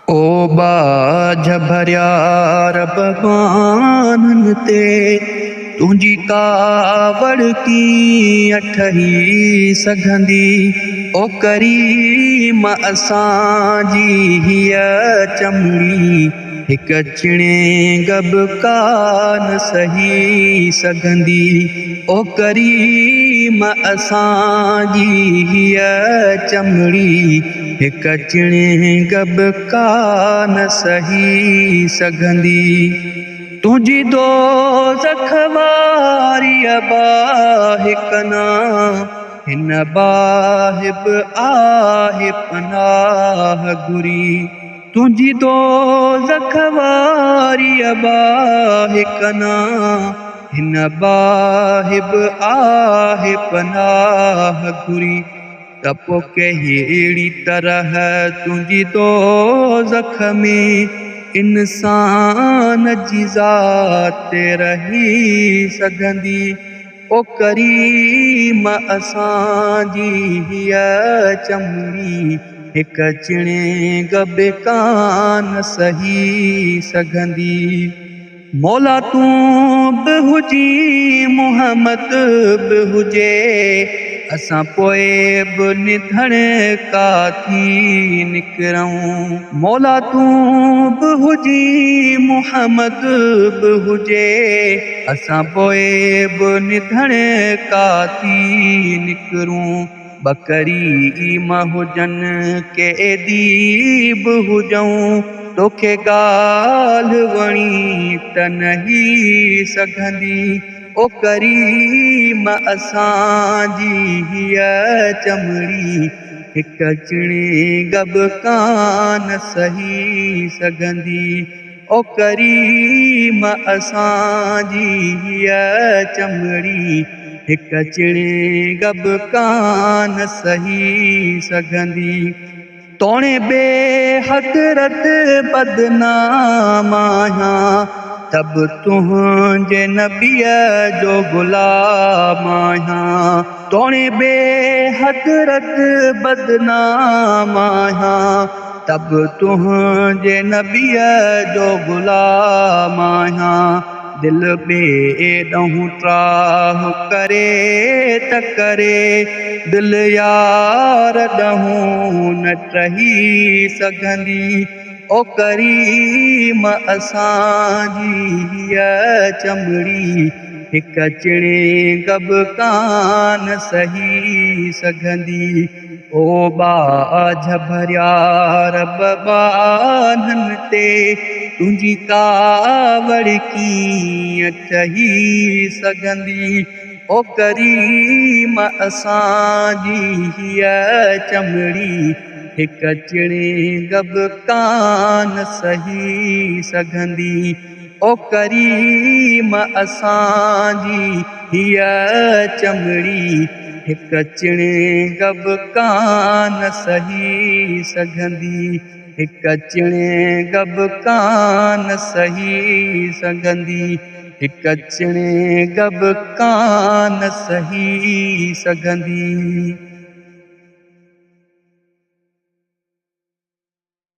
ओ बाझ भरिया रब बाननि ते तुंहिंजी कावड़ कीअं ठही सघंदी। ओ करीम असांजी हीअ चमड़ी हिक चिणे गब कान सही सघंदी। ओ करीम असांजी हीअ चमड़ी हिक चिणे गब कान सही सघंदी। तुंहिंजी दोज़ख वारी बाहि कना हिन बाहिब आहे पनाह घुरी। तुंहिंजी दोज़ख वारी बाहि कना हिन बाहिब आहे पनाह घुरी। त पोइ कहिड़ी तरह तुंहिंजी दोज़ख में इंसान जी ज़ात रही सघंदी। ओ करीम असांजी हीअ चमड़ी हिक चिणे गब कान सही सघंदी। मौला तूं बि हुजी मुहम्मद बि हुजे असां पोइ बि निधण काथी निकिरूं। मौला तूं बि हुजी मुहम्मद बि हुजे असां पोइ बि निधण काथी निकिरूं। बकरीम हुजनि के दीब हुजऊं तोखे ॻाल्हि वणी त नहीं सघंदी। ओ करीम असांजी हीअ चमड़ी हिक चिणे गब कान सही सघंदी। ओ करीम असांजी हीअ चमड़ी हिक चिणे गब कान सही सघंदी। तोणे बेहदरत बदनाम आहियां तब तुंहिंजे नबीअ जो गुलाम आहियां। तोणे बेहदरत बदनाम आहियां तब तुंहिंजे नबीअ जो गुलाम आहियां। दिल ॿिए ॾहूं त्राह करे त करे दिल यार ॾहूं न टही सघंदी। ओ करीम असांजी हीअ चमड़ी हिक चिणे गब कान सही सघंदी। ओ बाझ भरिया रब बाननि ते तुंहिंजी कावड़ कीअं ठही सघंदी। ओ करीम असांजी हीअ चमड़ी हिक चिणे गब कान सही सघंदी। ओ करीम असांजी हीअ चमड़ी हिक चिणे गब कान सही सघंदी। हिक चिणे गब कान सही सघंदी। हिक चिणे गब कान सही सघंदी।